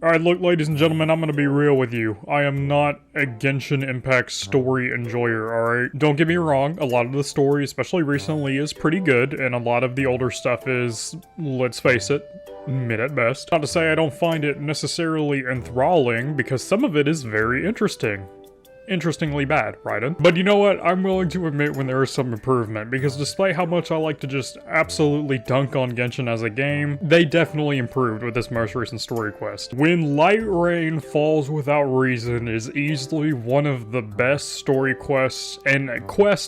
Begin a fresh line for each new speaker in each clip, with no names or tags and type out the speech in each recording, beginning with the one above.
Alright, look, ladies and gentlemen, I'm gonna be real with you. I am not a Genshin Impact story enjoyer, alright? Don't get me wrong, a lot of the story, especially recently, is pretty good, and a lot of the older stuff is, let's face it, mid at best. Not to say I don't find it necessarily enthralling, because some of it is very interesting. Interestingly bad, Raiden. But you know what? I'm willing to admit when there is some improvement, because despite how much I like to just absolutely dunk on Genshin as a game, they definitely improved with this most recent story quest. When Light Rain Falls Without Reason is easily one of the best story quests, and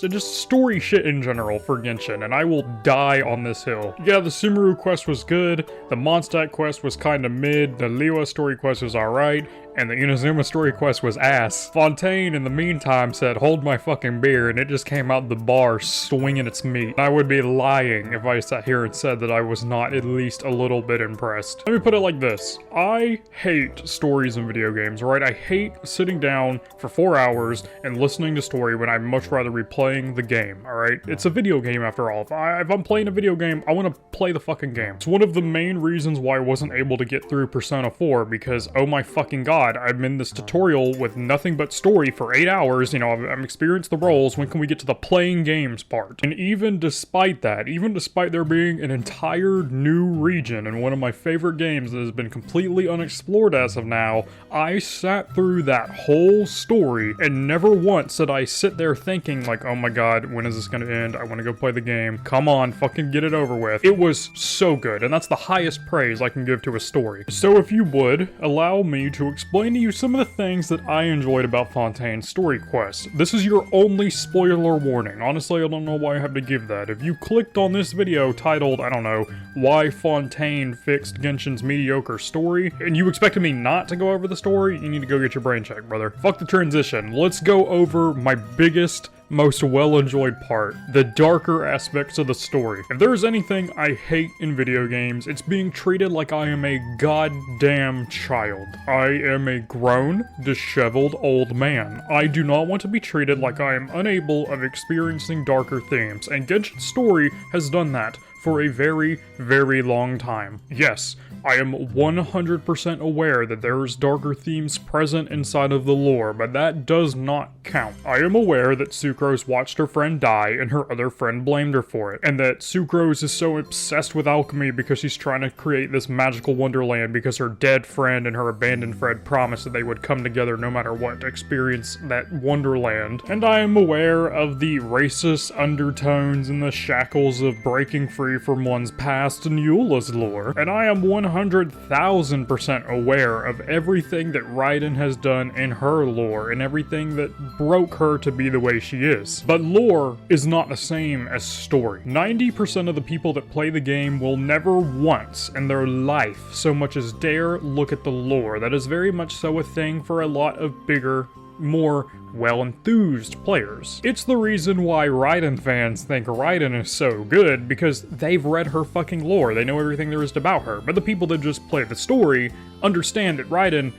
just story shit in general for Genshin, and I will die on this hill. Yeah, the Sumeru quest was good, the Mondstadt quest was kinda mid, the Liyue story quest was alright, and the Inazuma story quest was ass. Fontaine, in the meantime, said, "Hold my fucking beer," and it just came out the bar swinging its meat. I would be lying if I sat here and said that I was not at least a little bit impressed. Let me put it like this. I hate stories in video games, right? I hate sitting down for 4 hours and listening to story when I'd much rather be playing the game, alright? It's a video game after all. If I'm playing a video game, I want to play the fucking game. It's one of the main reasons why I wasn't able to get through Persona 4, because, oh my fucking god, I'm in this tutorial with nothing but story for 8 hours, you know, I'm experienced the roles, when can we get to the playing games part? And even despite that, even despite there being an entire new region in one of my favorite games that has been completely unexplored as of now, I sat through that whole story, and never once did I sit there thinking like, oh my god, when is this gonna end? I wanna go play the game. Come on, fucking get it over with. It was so good, and that's the highest praise I can give to a story. So if you would, allow me to explain to you some of the things that I enjoyed about Fontaine's story quest. This is your only spoiler warning. Honestly, I don't know why I have to give that. If you clicked on this video titled, I don't know, Why Fontaine Fixed Genshin's Mediocre Story, and you expected me not to go over the story, you need to go get your brain checked, brother. Fuck the transition. Let's go over my biggest, most well-enjoyed part, the darker aspects of the story. If there's anything I hate in video games, it's being treated like I am a goddamn child. I am a grown, disheveled old man. I do not want to be treated like I am unable of experiencing darker themes, and Genshin's story has done that for a very, very long time. Yes, I am 100% aware that there's darker themes present inside of the lore, but that does not count. I am aware that Sucrose watched her friend die and her other friend blamed her for it, and that Sucrose is so obsessed with alchemy because she's trying to create this magical wonderland because her dead friend and her abandoned friend promised that they would come together no matter what to experience that wonderland. And I am aware of the racist undertones and the shackles of breaking free from one's past in Eula's lore, and I am 100,000% aware of everything that Raiden has done in her lore and everything that broke her to be the way she is. But lore is not the same as story. 90% of the people that play the game will never once in their life so much as dare look at the lore. That is very much so a thing for a lot of bigger, more well-enthused players. It's the reason why Raiden fans think Raiden is so good, because they've read her fucking lore, they know everything there is about her, but the people that just play the story understand that Raiden,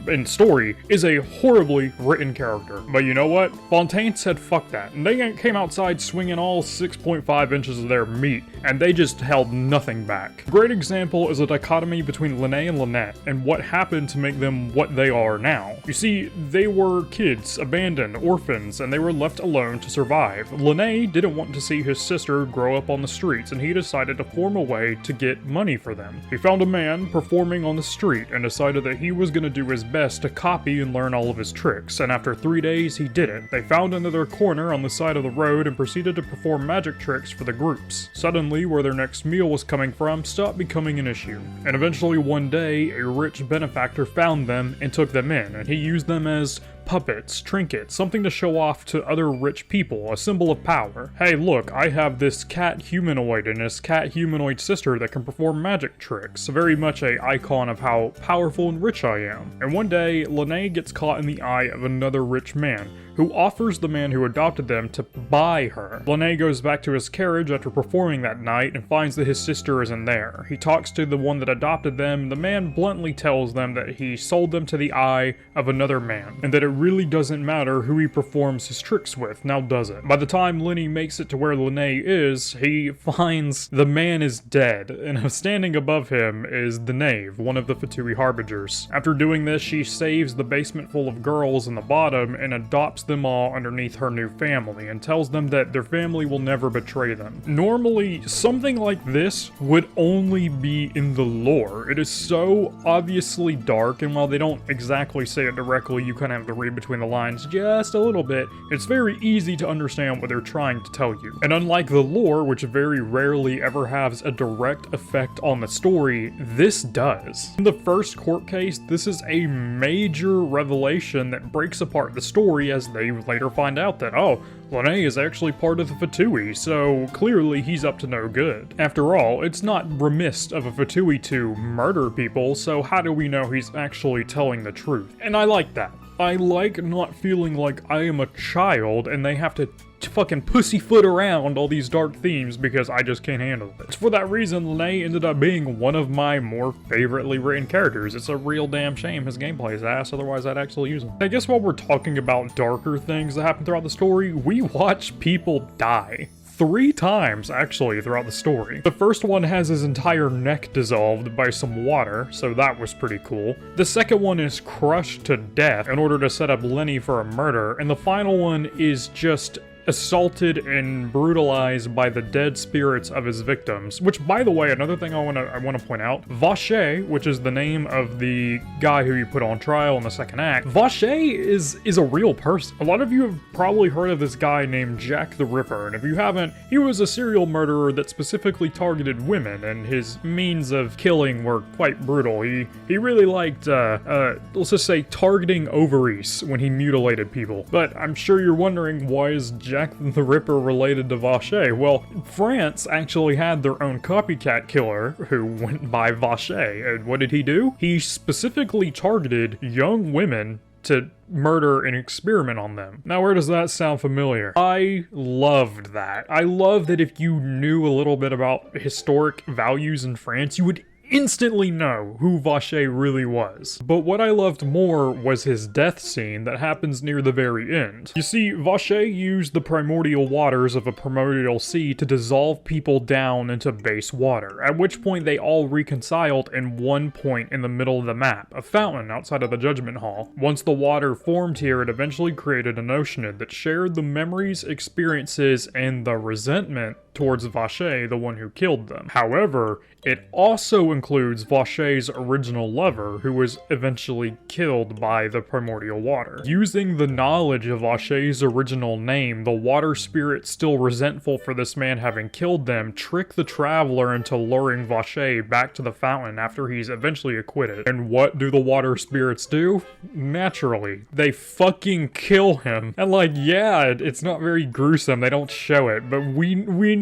in story, is a horribly written character. But you know what? Fontaine said fuck that, and they came outside swinging all 6.5 inches of their meat, and they just held nothing back. A great example is a dichotomy between Lene and Lynette, and what happened to make them what they are now. You see, they were kids, abandoned, orphans, and they were left alone to survive. Lene didn't want to see his sister grow up on the streets, and he decided to form a way to get money for them. He found a man performing on the street and decided that he was going to do his best to copy and learn all of his tricks, and after 3 days he did it. They found another corner on the side of the road and proceeded to perform magic tricks for the groups. Suddenly, where their next meal was coming from stopped becoming an issue, and eventually one day a rich benefactor found them and took them in, and he used them as puppets, trinkets, something to show off to other rich people, a symbol of power. Hey look, I have this cat humanoid and this cat humanoid sister that can perform magic tricks, very much a icon of how powerful and rich I am. And one day, Lene gets caught in the eye of another rich man, who offers the man who adopted them to buy her. Lene goes back to his carriage after performing that night and finds that his sister isn't there. He talks to the one that adopted them. The man bluntly tells them that he sold them to the eye of another man, and that it really doesn't matter who he performs his tricks with, now does it? By the time Lenny makes it to where Lene is, he finds the man is dead, and standing above him is the knave, one of the Fatui Harbingers. After doing this, she saves the basement full of girls in the bottom and adopts them all underneath her new family, and tells them that their family will never betray them. Normally, something like this would only be in the lore. It is so obviously dark, and while they don't exactly say it directly, you kind of have to read between the lines just a little bit. It's very easy to understand what they're trying to tell you. And unlike the lore, which very rarely ever has a direct effect on the story, this does. In the first court case, this is a major revelation that breaks apart the story, as they later find out that, oh, Lene is actually part of the Fatui, so clearly he's up to no good. After all, it's not remiss of a Fatui to murder people, so how do we know he's actually telling the truth? And I like that. I like not feeling like I am a child and they have to fucking pussyfoot around all these dark themes because I just can't handle it. For that reason, Lene ended up being one of my more favoritely written characters. It's a real damn shame his gameplay is ass, otherwise I'd actually use him. I guess while we're talking about darker things that happen throughout the story, we watch people die. 3 times, actually, throughout the story. The first one has his entire neck dissolved by some water, so that was pretty cool. The second one is crushed to death in order to set up Lenny for a murder, and the final one is just assaulted and brutalized by the dead spirits of his victims. Which, by the way, another thing I want to point out, Vache, which is the name of the guy who you put on trial in the second act, Vache is a real person. A lot of you have probably heard of this guy named Jack the Ripper, and if you haven't, he was a serial murderer that specifically targeted women, and his means of killing were quite brutal. He really liked, let's just say, targeting ovaries when he mutilated people. But I'm sure you're wondering, why is Jack the Ripper related to Vache? Well, France actually had their own copycat killer who went by Vache, and what did he do? He specifically targeted young women to murder and experiment on them. Now, where does that sound familiar? I loved that. I love that if you knew a little bit about historic values in France, you would instantly know who Vache really was. But what I loved more was his death scene that happens near the very end. You see, Vache used the primordial waters of a primordial sea to dissolve people down into base water, at which point they all reconciled in one point in the middle of the map, a fountain outside of the Judgment Hall. Once the water formed here, it eventually created an ocean that shared the memories, experiences, and the resentment towards Vache, the one who killed them. However, it also includes Vache's original lover, who was eventually killed by the primordial water. Using the knowledge of Vache's original name, the water spirits, still resentful for this man having killed them, trick the traveler into luring Vache back to the fountain after he's eventually acquitted. And what do the water spirits do? Naturally, they fucking kill him. And like, yeah, it's not very gruesome, they don't show it, but we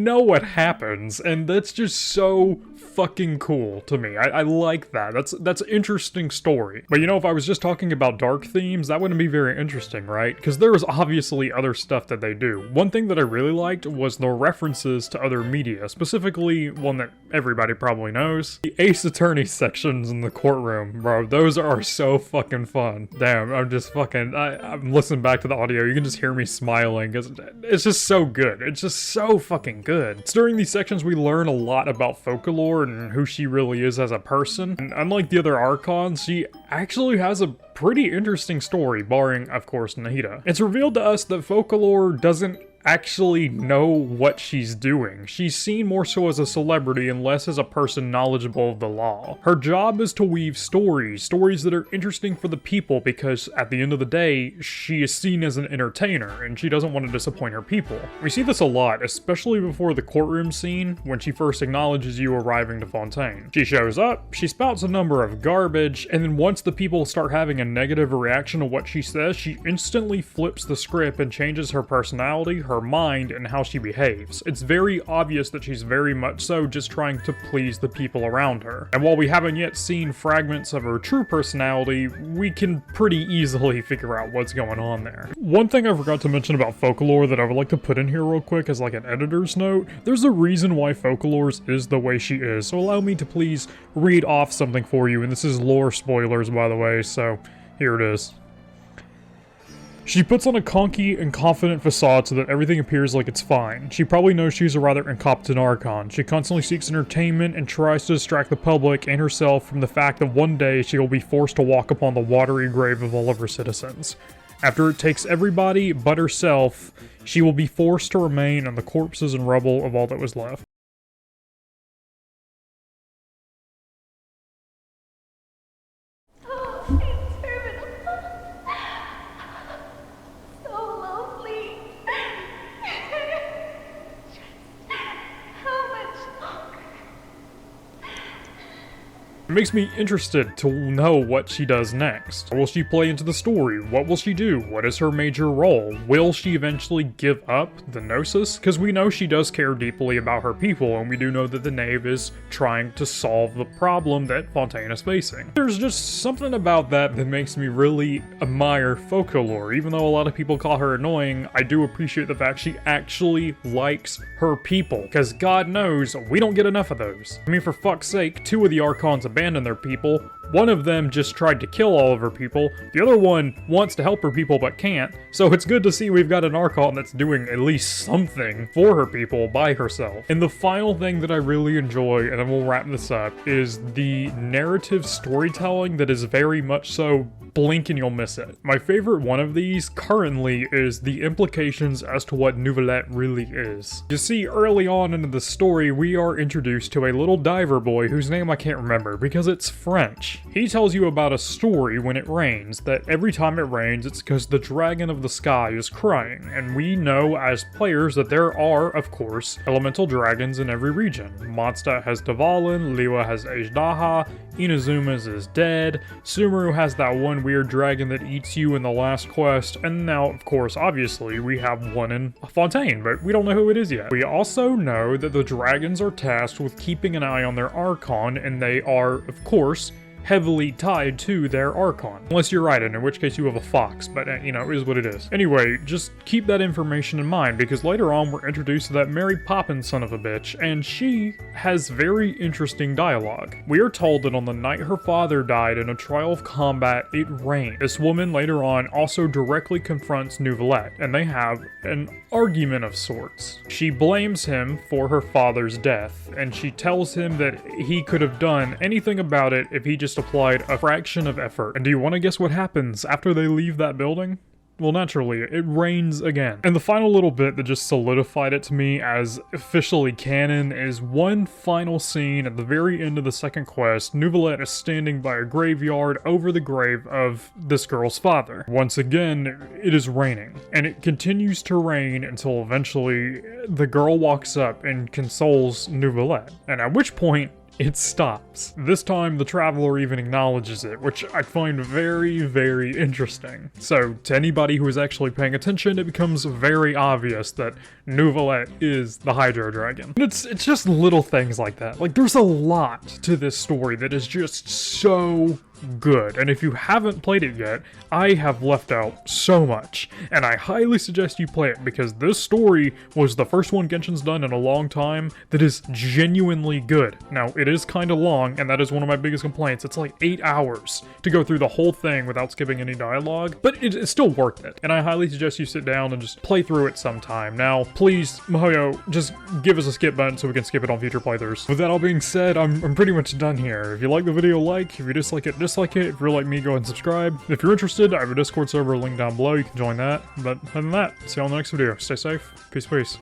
know what happens, and that's just so fucking cool to me. I like that. That's an interesting story. But you know, if I was just talking about dark themes, that wouldn't be very interesting, right? Because there is obviously other stuff that they do. One thing that I really liked was the references to other media, specifically one that everybody probably knows. The Ace Attorney sections in the courtroom, bro. Those are so fucking fun. Damn, I'm just fucking, I'm listening back to the audio. You can just hear me smiling because it's just so good. It's just so fucking good. It's during these sections we learn a lot about Folklore and who she really is as a person. And unlike the other Archons, she actually has a pretty interesting story, barring, of course, Nahida. It's revealed to us that Folklore doesn't actually know what she's doing. She's seen more so as a celebrity and less as a person knowledgeable of the law. Her job is to weave stories that are interesting for the people, because at the end of the day, she is seen as an entertainer and she doesn't want to disappoint her people. We see this a lot, especially before the courtroom scene when she first acknowledges you arriving to Fontaine. She shows up, she spouts a number of garbage, and then once the people start having a negative reaction to what she says, she instantly flips the script and changes her personality, her her mind and how she behaves. It's very obvious that she's very much so just trying to please the people around her. And while we haven't yet seen fragments of her true personality, we can pretty easily figure out what's going on there. One thing I forgot to mention about Folklore that I would like to put in here real quick as like an editor's note, there's a reason why Folklore's is the way she is, so allow me to please read off something for you, and this is lore spoilers by the way, so here it is. She puts on a conky and confident facade so that everything appears like it's fine. She probably knows she's a rather incompetent Archon. She constantly seeks entertainment and tries to distract the public and herself from the fact that one day she will be forced to walk upon the watery grave of all of her citizens. After it takes everybody but herself, she will be forced to remain on the corpses and rubble of all that was left. It makes me interested to know what she does next. Will she play into the story? What will she do? What is her major role? Will she eventually give up the Gnosis? Because we know she does care deeply about her people, and we do know that the Knave is trying to solve the problem that Fontaine is facing. There's just something about that that makes me really admire Folklore. Even though a lot of people call her annoying, I do appreciate the fact she actually likes her people. Because God knows, we don't get enough of those. I mean, for fuck's sake, 2 of the Archons abandon their people. One of them just tried to kill all of her people. The other one wants to help her people but can't. So it's good to see we've got an Archon that's doing at least something for her people by herself. And the final thing that I really enjoy, and then we'll wrap this up, is the narrative storytelling that is very much so blink and you'll miss it. My favorite one of these currently is the implications as to what Nouvellette really is. You see, early on into the story, we are introduced to a little diver boy whose name I can't remember because it's French. He tells you about a story when it rains, that every time it rains it's because the dragon of the sky is crying, and we know as players that there are, of course, elemental dragons in every region. Mondstadt has Dvalin, Liyue has Ajdaha, Inazuma's is dead, Sumeru has that one weird dragon that eats you in the last quest, and now, of course, obviously, we have one in Fontaine, but we don't know who it is yet. We also know that the dragons are tasked with keeping an eye on their Archon, and they are, of course, heavily tied to their Archon. Unless you're right, in which case you have a fox, but you know, it is what it is. Anyway, just keep that information in mind, because later on we're introduced to that Mary Poppins son of a bitch, and she has very interesting dialogue. We are told that on the night her father died in a trial of combat, it rained. This woman later on also directly confronts Nouvellette, and they have an argument of sorts. She blames him for her father's death, and she tells him that he could have done anything about it if he just applied a fraction of effort. And do you want to guess what happens after they leave that building? Well, naturally, it rains again. And the final little bit that just solidified it to me as officially canon is one final scene at the very end of the second quest. Nouvellette is standing by a graveyard over the grave of this girl's father. Once again, it is raining, and it continues to rain until eventually the girl walks up and consoles Nouvellette, and at which point, it stops. This time, the Traveler even acknowledges it, which I find very, very interesting. So, to anybody who is actually paying attention, it becomes very obvious that Nouvellette is the Hydro Dragon. And it's just little things like that. Like, there's a lot to this story that is just so good, and if you haven't played it yet, I have left out so much, and I highly suggest you play it, because this story was the first one Genshin's done in a long time that is genuinely good. Now, it is kind of long, and that is one of my biggest complaints. It's like 8 hours to go through the whole thing without skipping any dialogue, but it's still worth it, and I highly suggest you sit down and just play through it sometime. Now, please, Mihoyo, just give us a skip button so we can skip it on future playthroughs. With that all being said, I'm pretty much done here. If you like the video, like. If you dislike it, dislike it. If you're like me, go ahead and subscribe. If you're interested, I have a Discord server link down below. You can join that. But other than that, see you all in the next video. Stay safe. Peace, peace.